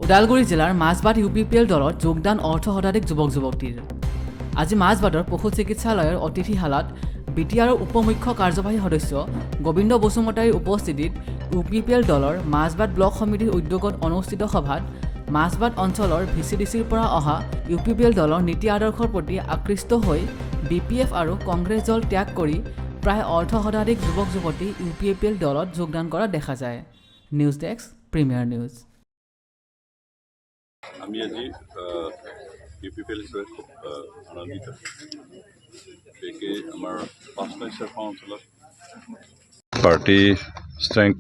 ওদালগুৰি জিলাৰ মাজবাট UPPL দলত যোগদান অৰ্থ শতাধিক যুৱক যুৱতীৰ আজি মাজবাটৰ পশু চিকিৎসালয়ৰ অতিথিশালাত BTRৰ উপমুখ্য কাৰ্যবাহী সদস্য গোবিন্দ বসুমতাৰীৰ উপস্থিতিত UPPL দলৰ মাজবাট ব্লক সমিতিৰ উদ্যোগত অনুষ্ঠিত সভাত মাজবাট অঞ্চলৰ VCDCৰ পৰা অহা UPPL দলৰ নীতি আদৰ্শৰ প্ৰতি আকৃষ্ট হৈ BPF আৰু কংগ্ৰেছ দল ত্যাগ কৰি প্ৰায় অৰ্থ শতাধিক যুৱক যুৱতী UPPL দলত যোগদান কৰা দেখা যায়। News desk premier news. আমি আজি UPPL হিচাপে খুব আনন্দিত বিশেষকৈ আমাৰ ৫-৬খন অঞ্চলত পাৰ্টি ষ্ট্ৰেংথ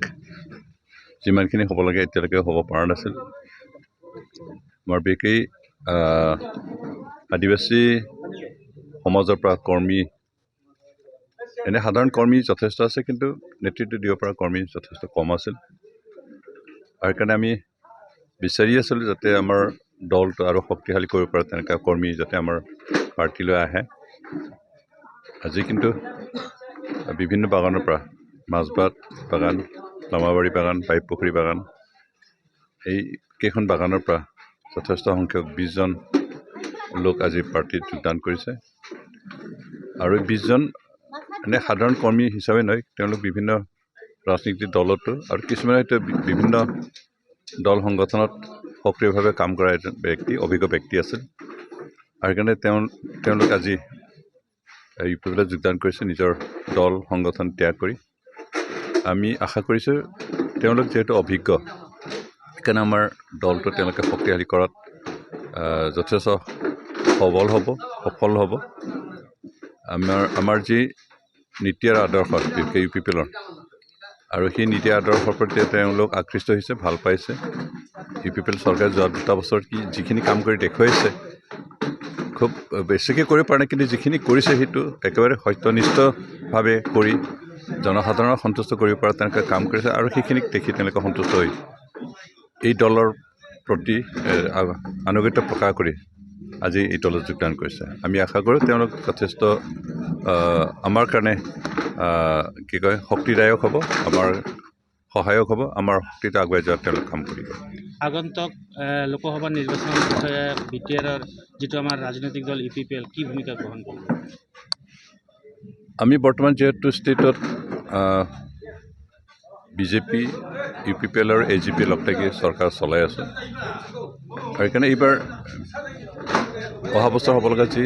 যিমানখিনি হ'ব লাগে এতিয়ালৈকে হ'ব পৰা নাছিল। আমাৰ বিশেষকৈ আদিবাসী সমাজৰ পৰা কৰ্মী এনে সাধাৰণ কৰ্মী যথেষ্ট আছে, কিন্তু নেতৃত্ব দিব পৰা কৰ্মী যথেষ্ট কম আছিল। আৰু সেইকাৰণে আমি বিচাৰি আছিলোঁ যাতে আমাৰ দলটো আৰু শক্তিশালী কৰিব পাৰে তেনেকুৱা কৰ্মী যাতে আমাৰ পাৰ্টিলৈ আহে। আজি কিন্তু বিভিন্ন বাগানৰ পৰা মাজবাট বাগান, লামাবাৰী বাগান, বাইপুখুৰী বাগান এই কেইখন বাগানৰ পৰা যথেষ্ট সংখ্যক 20জন লোক আজি পাৰ্টিত যোগদান কৰিছে। আৰু 20জন এনে সাধাৰণ কৰ্মী হিচাপে নহয়, তেওঁলোক বিভিন্ন ৰাজনীতিক দলতো আৰু কিছুমানে হয়তো বিভিন্ন দল সংগঠনত সক্ৰিয়ভাৱে কাম কৰা এজন ব্যক্তি, অভিজ্ঞ ব্যক্তি আছিল। আৰু সেইকাৰণে তেওঁলোক আজি UPPLত যোগদান কৰিছে নিজৰ দল সংগঠন ত্যাগ কৰি। আমি আশা কৰিছোঁ তেওঁলোক যিহেতু অভিজ্ঞ, সেইকাৰণে আমাৰ দলটো তেওঁলোকে শক্তিশালী কৰাত যথেষ্ট সবল হ'ব, সফল হ'ব। আমাৰ যি নীতি আৰু আদৰ্শ বিশেষকৈ UPPLৰ আৰু সেই নীতি আদৰ্শৰ প্ৰতি তেওঁলোক আকৃষ্ট হৈছে, ভাল পাইছে। UPPL চৰকাৰে যোৱা 2 বছৰত যিখিনি কাম কৰি দেখুৱাইছে, খুব বেছিকৈ কৰিব পৰা নাই, কিন্তু যিখিনি কৰিছে সেইটো একেবাৰে সত্যনিষ্ঠভাৱে কৰি জনসাধাৰণক সন্তুষ্ট কৰিব পৰা তেনেকৈ কাম কৰিছে। আৰু সেইখিনিক দেখি তেওঁলোকে সন্তুষ্ট হৈ এই দলৰ প্ৰতি আনুগত্য প্ৰকাশ কৰি আজি এই দলত যোগদান কৰিছে। আমি আশা কৰোঁ তেওঁলোক যথেষ্ট আমাৰ কাৰণে শক্তিদায়ক হ'ব, আমাৰ সহায়ক হ'ব, আমাৰ শক্তিটো আগুৱাই যোৱাত তেওঁলোক কাম কৰিব। আগন্তুক লোকসভা নিৰ্বাচনৰ বিষয়ে BTRৰ যিটো আমাৰ ৰাজনৈতিক দল UPPL কি ভূমিকা গ্ৰহণ কৰিব? আমি বৰ্তমান যিহেতু ষ্টেটত BJP, UPPL আৰু AGP লগ থাকি চৰকাৰ চলাই আছোঁ। আৰু সেইকাৰণে এইবাৰ অহা বছৰ হ'ব লগা যি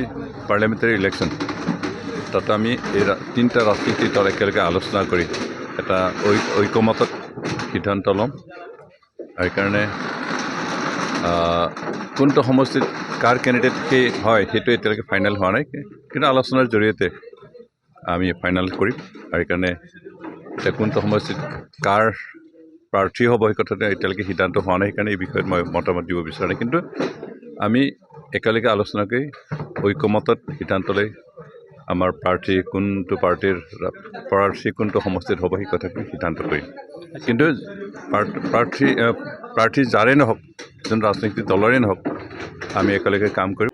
পাৰ্লিয়ামেণ্টাৰী ইলেকশ্যন, তাত আমি এই 3টা ৰাজনীতিক দল একেলগে আলোচনা কৰি এটা ঐক্যমতত সিদ্ধান্ত ল'ম। আৰু সেইকাৰণে কোনটো সমষ্টিত কাৰ কেণ্ডিডেট হয় সেইটো এতিয়ালৈকে ফাইনেল হোৱা নাই, কিন্তু আলোচনাৰ জৰিয়তে আমি ফাইনেল কৰিম। আৰু সেইকাৰণে এতিয়া কোনটো সমষ্টিত কাৰ প্ৰাৰ্থী হ'ব সেই কথাটো এতিয়ালৈকে সিদ্ধান্ত হোৱা নাই, সেইকাৰণে এই বিষয়ত মই মতামত দিব বিচৰা নাই। কিন্তু আমি একেলগে আলোচনা কৰি ঐক্যমতত সিদ্ধান্ত লৈ আমাৰ কোনটো প্ৰাৰ্থী কোনটো সমষ্টিত হ'ব সেই কথাখিনি সিদ্ধান্ত কৰিম। কিন্তু প্ৰাৰ্থী যাৰে নহওক, যোন ৰাজনৈতিক দলৰে নহওক, আমি একেলগে কাম কৰিম।